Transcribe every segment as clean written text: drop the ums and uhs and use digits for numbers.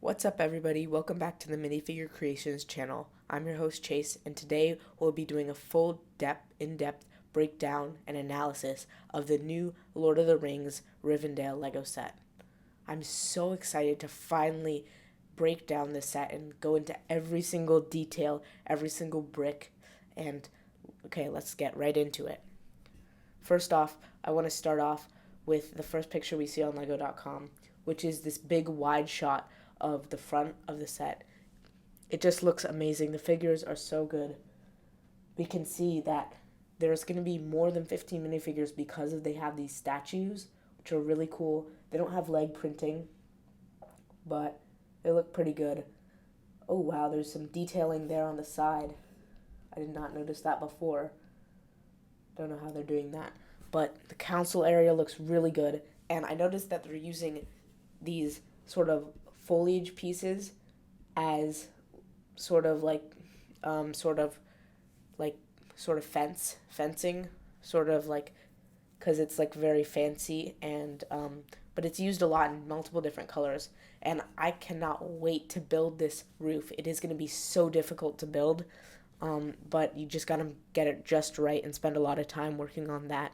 What's up, everybody? Welcome back to the Minifigure Creations channel. I'm your host, Chase, and today we'll be doing a in-depth breakdown and analysis of the new Lord of the Rings Rivendell Lego set. I'm so excited to finally break down this set and go into every single detail, every single brick, and okay, let's get right into it. First off, I want to start off with the first picture we see on Lego.com, which is this big wide shot of the front of the set. It just looks amazing. The figures are so good. We can see that there's going to be more than 15 minifigures because they have these statues, which are really cool. They don't have leg printing, but they look pretty good. Oh wow, there's some detailing there on the side. I did not notice that before. Don't know how they're doing that. But the council area looks really good. And I noticed that they're using these sort of foliage pieces as sort of fencing, sort of like, because it's like very fancy and but it's used a lot in multiple different colors, and I cannot wait to build this roof. It is going to be so difficult to build, but you just gotta get it just right and spend a lot of time working on that.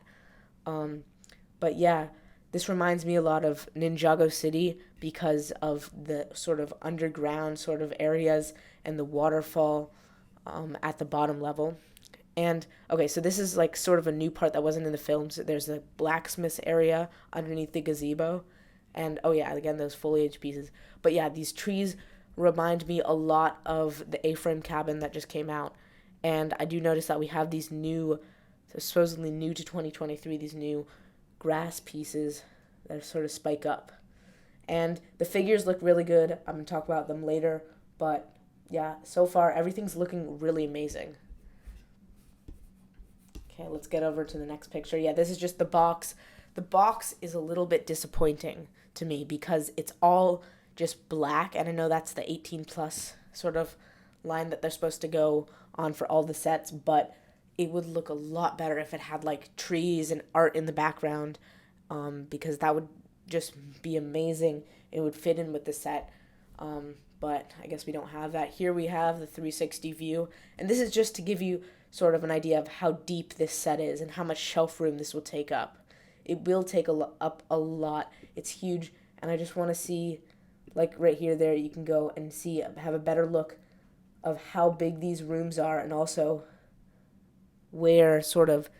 But yeah, this reminds me a lot of Ninjago City because of the sort of underground sort of areas and the waterfall at the bottom level. And okay, so this is like sort of a new part that wasn't in the films. There's a blacksmith's area underneath the gazebo. And oh yeah, again, those foliage pieces. But yeah, these trees remind me a lot of the A-frame cabin that just came out. And I do notice that we have these new, supposedly new to 2023, these new grass pieces that sort of spike up. And the figures look really good. I'm going to talk about them later. But yeah, so far everything's looking really amazing. Okay, let's get over to the next picture. Yeah, this is just the box. The box is a little bit disappointing to me because it's all just black. And I know that's the 18 plus sort of line that they're supposed to go on for all the sets, but it would look a lot better if it had like trees and art in the background, because that would just be amazing. It would fit in with the set, but I guess we don't have that. Here we have the 360 view, and this is just to give you sort of an idea of how deep this set is and how much shelf room this will take up. It will take up a lot. It's huge, and I just want to see, like right here, there, you can go and see, have a better look of how big these rooms are, and also where sort of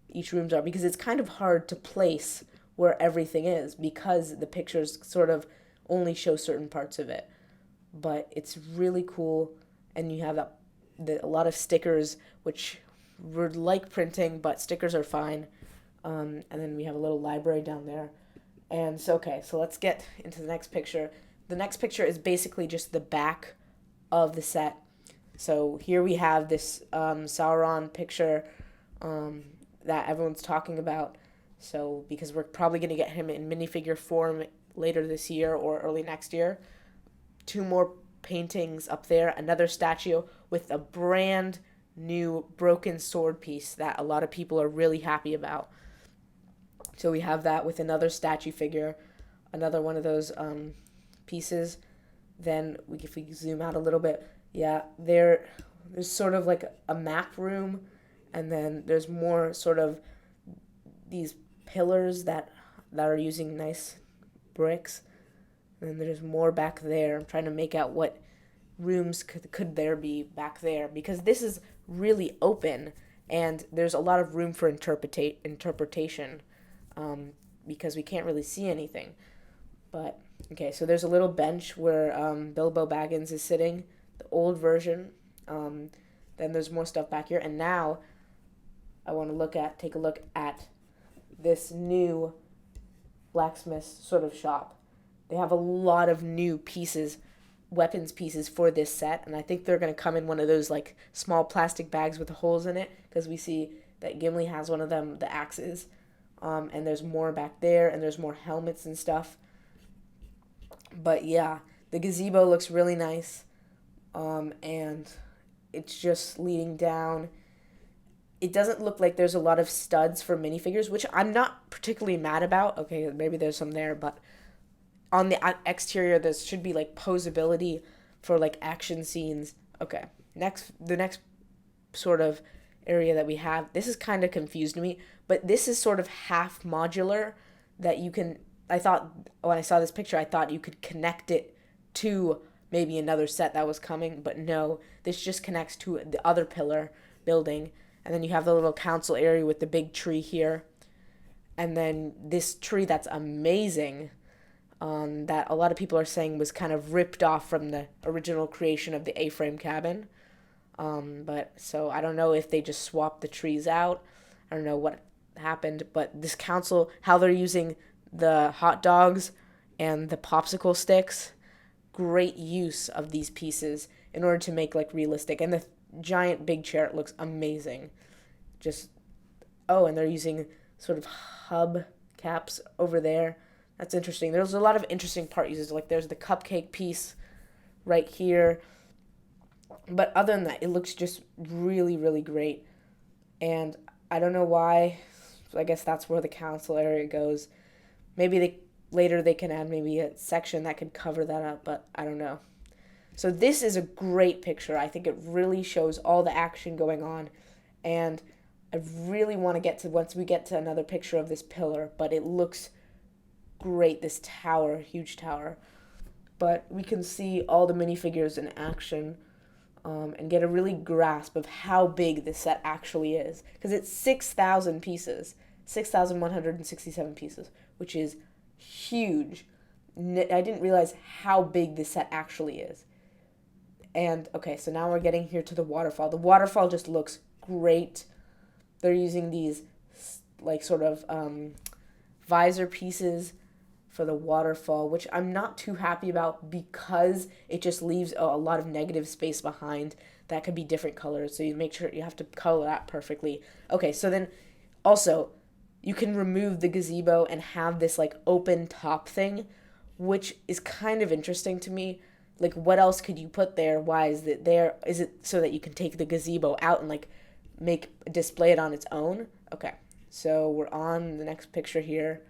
each rooms are, because it's kind of hard to place where everything is because the pictures sort of only show certain parts of it. But it's really cool, and you have a lot of stickers, which were like printing, but stickers are fine. And then we have a little library down there. And so, okay, so let's get into the next picture. The next picture is basically just the back of the set. So here we have this Sauron picture that everyone's talking about. So because we're probably going to get him in minifigure form later this year or early next year. Two more paintings up there. Another statue with a brand new broken sword piece that a lot of people are really happy about. So we have that with another statue figure, another one of those pieces. Then if we zoom out a little bit, yeah, there's sort of like a map room, and then there's more sort of these pillars that are using nice bricks, and then there's more back there. I'm trying to make out what rooms could there be back there, because this is really open and there's a lot of room for interpretation, because we can't really see anything. But okay, so there's a little bench where Bilbo Baggins is sitting, the old version. Then there's more stuff back here, and now I want to take a look at this new blacksmith sort of shop. They have a lot of new pieces, weapons pieces for this set, and I think they're going to come in one of those like small plastic bags with the holes in it, because we see that Gimli has one of them, the axes, and there's more back there, and there's more helmets and stuff. But yeah, the gazebo looks really nice, and it's just leading down. It doesn't look like there's a lot of studs for minifigures, which I'm not particularly mad about. Okay, maybe there's some there, but on the exterior, there should be like posability for like action scenes. Okay, the next sort of area that we have, this is kind of confused me, but this is sort of half modular that you can, I thought when I saw this picture, I thought you could connect it to maybe another set that was coming, but no, this just connects to the other pillar building. And then you have the little council area with the big tree here. And then this tree that's amazing, that a lot of people are saying was kind of ripped off from the original creation of the A-frame cabin. But so I don't know if they just swapped the trees out. I don't know what happened, but this council, how they're using the hot dogs and the popsicle sticks, great use of these pieces in order to make like realistic. And the giant big chair, it looks amazing. Just, oh, and they're using sort of hub caps over there. That's interesting. There's a lot of interesting part uses. Like there's the cupcake piece right here. But other than that, it looks just really, really great. And I don't know why. I guess that's where the council area goes. Maybe later they can add maybe a section that could cover that up, but I don't know. So this is a great picture. I think it really shows all the action going on. And I really want to get to, once we get to another picture of this pillar, but it looks great, this tower, huge tower. But we can see all the minifigures in action. And get a really grasp of how big this set actually is. Because it's 6,000 pieces, 6,167 pieces, which is huge. I didn't realize how big this set actually is. And, okay, so now we're getting here to the waterfall. The waterfall just looks great. They're using these, like, sort of visor pieces for the waterfall, which I'm not too happy about because it just leaves a lot of negative space behind that could be different colors. So you make sure you have to color that perfectly. Okay, so then also you can remove the gazebo and have this like open top thing, which is kind of interesting to me. Like what else could you put there? Why is it there? Is it so that you can take the gazebo out and like display it on its own? Okay, so we're on the next picture here.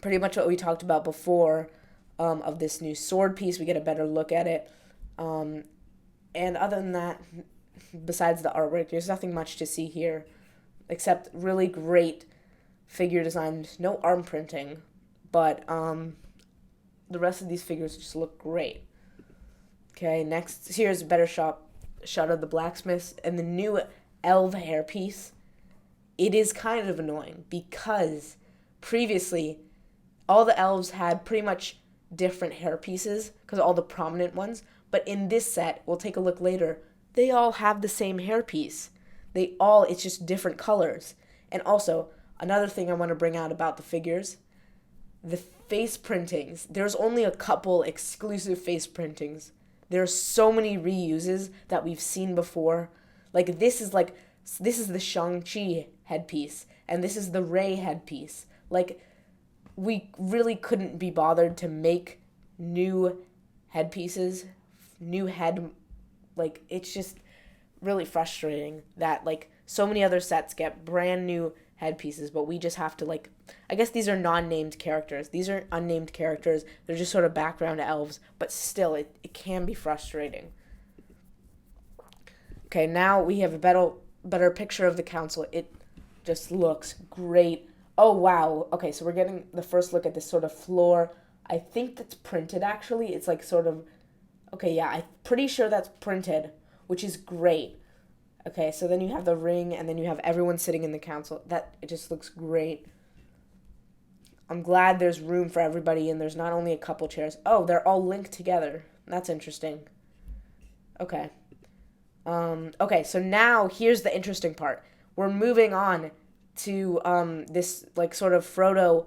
Pretty much what we talked about before of this new sword piece. We get a better look at it. And other than that, besides the artwork, there's nothing much to see here except really great figure design. No arm printing, but the rest of these figures just look great. Okay, next, here's a better shot of the blacksmiths and the new elf hairpiece. It is kind of annoying because previously all the elves had pretty much different hair pieces because all the prominent ones. But in this set, we'll take a look later, they all have the same hairpiece. It's just different colors. And also, another thing I want to bring out about the figures, the face printings. There's only a couple exclusive face printings. There are so many reuses that we've seen before. This is the Shang-Chi headpiece, and this is the Rey headpiece. We really couldn't be bothered to make new headpieces, it's just really frustrating that, so many other sets get brand new headpieces, but we just have to, I guess these are non-named characters. These are unnamed characters. They're just sort of background elves, but still, it can be frustrating. Okay, now we have a better picture of the council. It just looks great. Oh, wow. Okay, so we're getting the first look at this sort of floor. I think that's printed, actually. It's okay, yeah, I'm pretty sure that's printed, which is great. Okay, so then you have the ring, and then you have everyone sitting in the council. It just looks great. I'm glad there's room for everybody, and there's not only a couple chairs. Oh, they're all linked together. That's interesting. Okay. Okay, so now here's the interesting part. We're moving on to this sort of Frodo's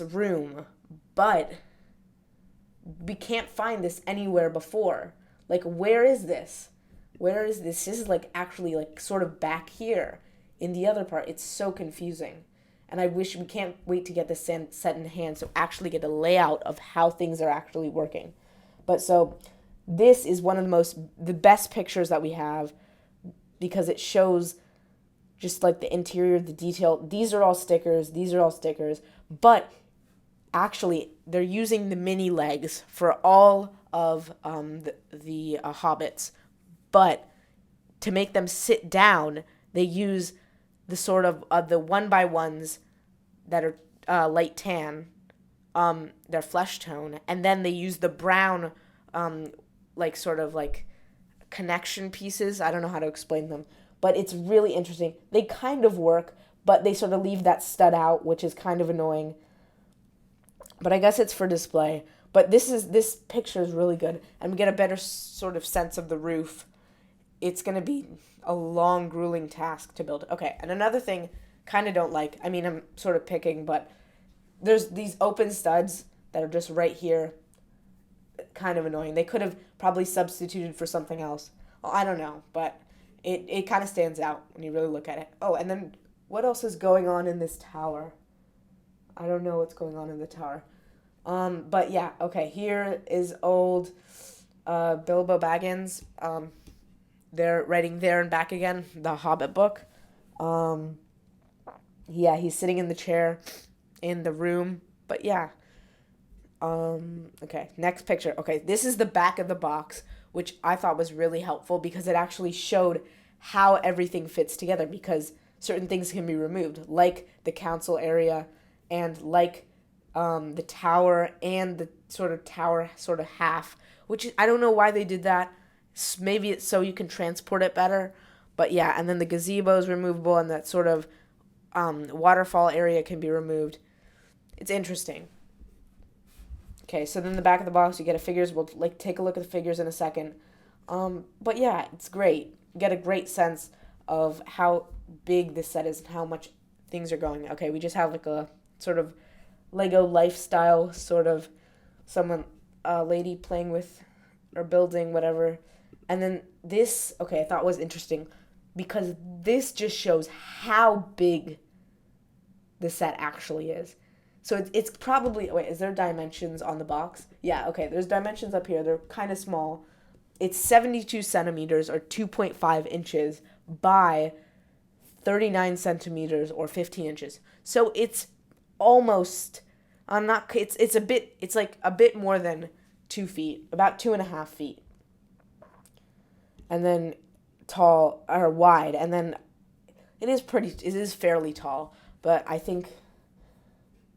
room, but we can't find this anywhere before. Where is this? Where is this? This is actually sort of back here in the other part. It's so confusing, and I wish we can't wait to get this set in hand so actually get a layout of how things are actually working. But so this is one of the best pictures that we have because it shows just the interior, the detail. These are all stickers, but actually they're using the mini legs for all of the hobbits, but to make them sit down, they use the sort of the one by ones that are light tan, their flesh tone, and then they use the brown, like sort of like connection pieces. I don't know how to explain them, but it's really interesting. They kind of work, but they sort of leave that stud out, which is kind of annoying. But I guess it's for display. But this picture is really good, and we get a better sort of sense of the roof. It's gonna be a long, grueling task to build. Okay, and another thing, kind of don't like. I mean, I'm sort of picking, but there's these open studs that are just right here. Kind of annoying. They could have probably substituted for something else. Well, I don't know, but it kind of stands out when you really look at it. Oh, and then what else is going on in this tower? I don't know what's going on in the tower. But yeah, okay, here is old Bilbo Baggins. They're writing There and Back Again, the Hobbit book. Yeah, he's sitting in the chair in the room. But yeah. Okay, next picture. Okay, this is the back of the box, which I thought was really helpful because it actually showed how everything fits together, because certain things can be removed, like the council area and like the tower and the tower half, which I don't know why they did that. Maybe it's so you can transport it better. But yeah, and then the gazebo is removable, and that sort of waterfall area can be removed. It's interesting. Okay, so then the back of the box, you get a figures. We'll take a look at the figures in a second. But yeah, it's great. You get a great sense of how big this set is and how much things are going. Okay, we just have like a sort of Lego lifestyle sort of lady playing with or building whatever. And then this, okay, I thought was interesting because this just shows how big the set actually is. So it's probably, wait, is there dimensions on the box? Yeah, okay, there's dimensions up here. They're kind of small. It's 72 centimeters or 2.5 inches by 39 centimeters or 15 inches. So it's almost, it's like a bit more than 2 feet, about 2.5 feet. And then tall, or wide, and then it is fairly tall, but I think,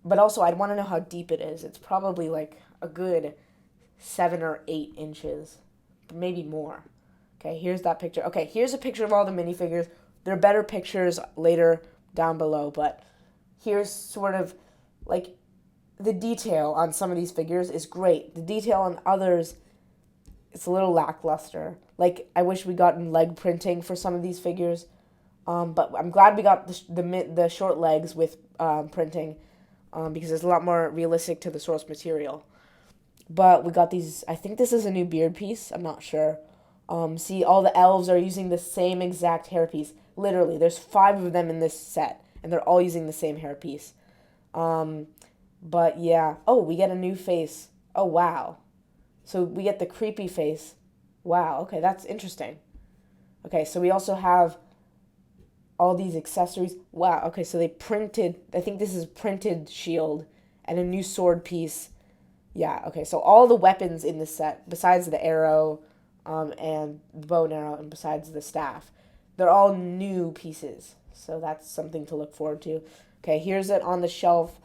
but also I'd want to know how deep it is. It's probably like a good 7 or 8 inches, maybe more. Okay, here's that picture. Okay, here's a picture of all the minifigures. There are better pictures later down below, but here's sort of like the detail on some of these figures is great. The detail on others, it's a little lackluster. Like, I wish we gotten leg printing for some of these figures, but I'm glad we got the short legs with printing, because it's a lot more realistic to the source material. But we got these, I think this is a new beard piece, I'm not sure. See, all the elves are using the same exact hairpiece. Literally, there's 5 of them in this set, and they're all using the same hairpiece. But yeah, oh, we get a new face. Oh, wow. So we get the creepy face. Wow, okay, that's interesting. Okay, so we also have all these accessories. Wow, okay, so they printed, I think this is printed shield and a new sword piece. Yeah, okay, so all the weapons in this set, besides the arrow and the bow and arrow, and besides the staff, they're all new pieces. So that's something to look forward to. Okay, here's it on the shelf,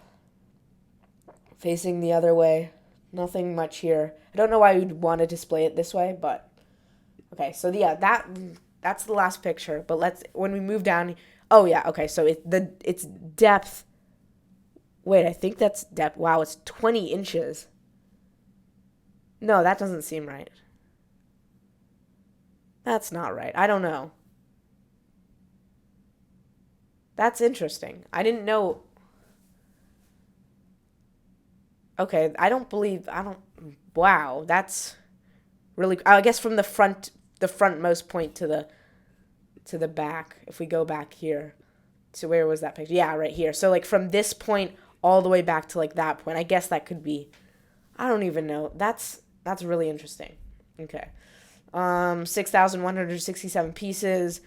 facing the other way. Nothing much here. I don't know why you'd want to display it this way, but okay. So yeah, that's the last picture. But when we move down. Oh yeah, okay. So it's depth. Wait, I think that's depth. Wow, it's 20 inches. No, that doesn't seem right. That's not right. I don't know. That's interesting. I didn't know. Okay, wow, that's really, I guess from the frontmost point to the back, if we go back here, so where was that picture? Yeah, right here. So like from this point all the way back to like that point, I guess that could be, I don't even know. That's really interesting. Okay. 6,167 pieces.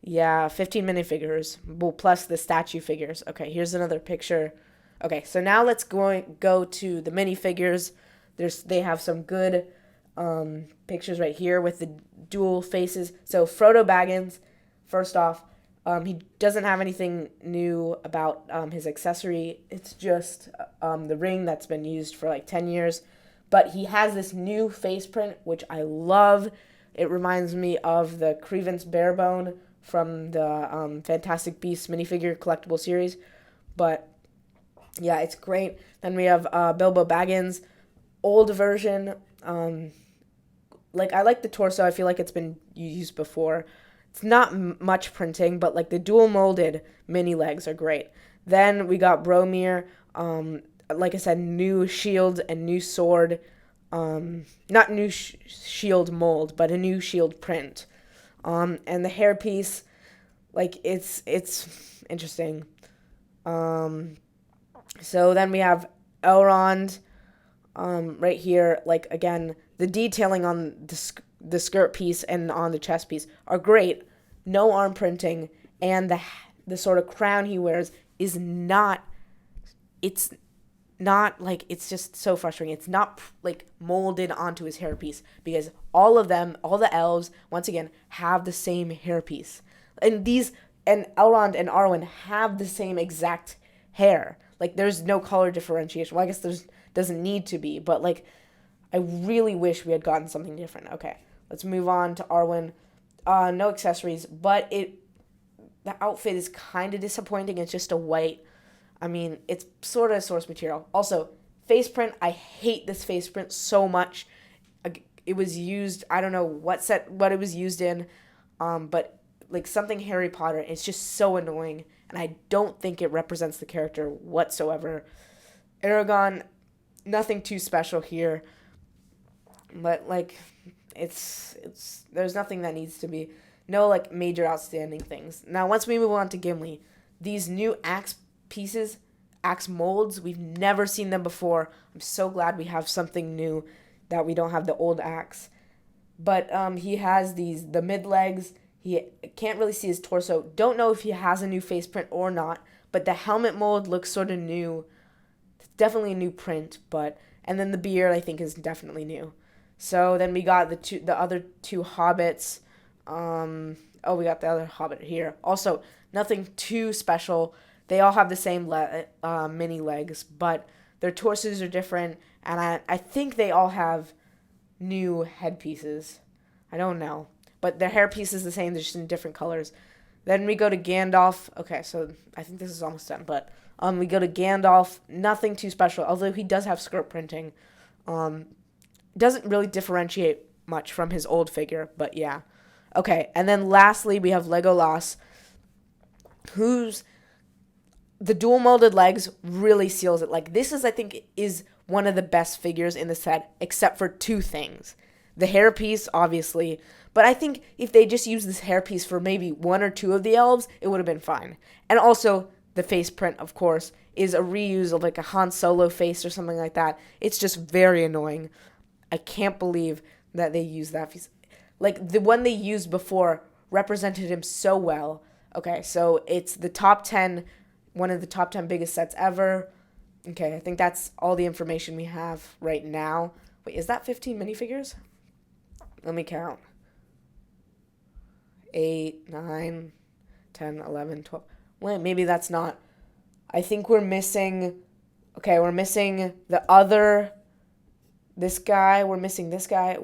Yeah, 15 minifigures, well, plus the statue figures. Okay, here's another picture. Okay, so now let's go to the minifigures. They have some good pictures right here with the dual faces. So Frodo Baggins, first off, he doesn't have anything new about his accessory. It's just the ring that's been used for like 10 years. But he has this new face print, which I love. It reminds me of the Crevance Barebone from the Fantastic Beasts minifigure collectible series. But yeah, it's great. Then we have Bilbo Baggins, old version. Like, I like the torso. I feel like it's been used before. It's not much printing, but like the dual molded mini legs are great. Then we got Bromir. Like I said, new shield and new sword. Not new shield mold, but a new shield print. And the hairpiece, like it's interesting. So then we have Elrond, right here. Like, again, the detailing on the skirt piece and on the chest piece are great. No arm printing, and the sort of crown he wears is not. It's not like, it's just so frustrating. It's not like molded onto his hairpiece, because all of them, all the elves, once again, have the same hairpiece, and Elrond and Arwen have the same exact hair. Like, there's no color differentiation. Well, I guess there's doesn't need to be, but like, I really wish we had gotten something different. Okay, let's move on to Arwen. No accessories, but the outfit is kind of disappointing. It's just a white. I mean, it's sort of source material. Also, face print. I hate this face print so much. It was used, I don't know what it was used in, but like something Harry Potter. It's just so annoying, and I don't think it represents the character whatsoever. Aragorn, nothing too special here, but like, it's there's nothing that needs to be, no like major outstanding things. Now, once we move on to Gimli, these new axe molds, we've never seen them before. I'm so glad we have something new, that we don't have the old axe. But he has the mid legs. He can't really see his torso. Don't know if he has a new face print or not, but the helmet mold looks sort of new. It's definitely a new print, and then the beard I think is definitely new. So then we got the other two hobbits. We got the other hobbit here. Also, nothing too special. They all have the same mini legs, but their torsos are different, and I think they all have new headpieces. I don't know, but their hairpiece is the same, they're just in different colors. Then we go to Gandalf. Okay, so I think this is almost done, but we go to Gandalf. Nothing too special, although he does have skirt printing. Doesn't really differentiate much from his old figure, but yeah. Okay, and then lastly, we have Legolas, who's the dual molded legs really seals it. Like, this I think, is one of the best figures in the set, except for two things. The hairpiece, obviously, but I think if they just used this hairpiece for maybe one or two of the elves, it would have been fine. And also, the face print, of course, is a reuse of like a Han Solo face or something like that. It's just very annoying. I can't believe that they used that piece. Like, the one they used before represented him so well. Okay, so it's the top 10, one of the top 10 biggest sets ever. Okay, I think that's all the information we have right now. Wait, is that 15 minifigures? Let me count. 8, 9, 10, 11, 12. Wait, maybe that's not. I think we're missing. Okay, we're missing the other. This guy. We're missing this guy.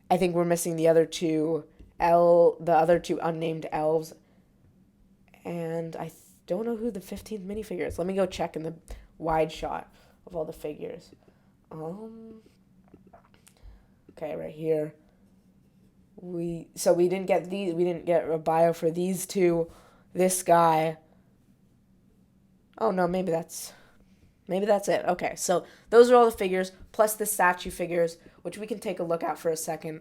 I think we're missing the other two. The other two unnamed elves. And I don't know who the 15th minifigure is. Let me go check in the wide shot of all the figures. Okay, right here. We didn't get these. We didn't get a bio for these two. This guy. Oh no, maybe that's it. Okay, so those are all the figures plus the statue figures, which we can take a look at for a second.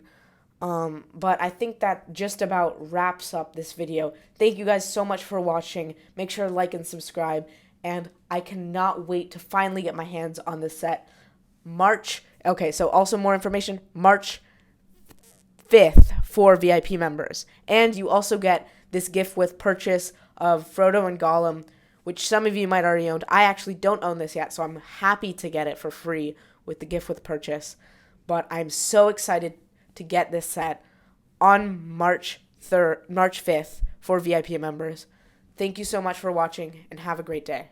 But I think that just about wraps up this video. Thank you guys so much for watching. Make sure to like and subscribe. And I cannot wait to finally get my hands on this set. Okay, so also more information. March 5th for VIP members. And you also get this gift with purchase of Frodo and Gollum, which some of you might already own. I actually don't own this yet, so I'm happy to get it for free with the gift with purchase. But I'm so excited to get this set on March 5th for VIP members. Thank you so much for watching, and have a great day.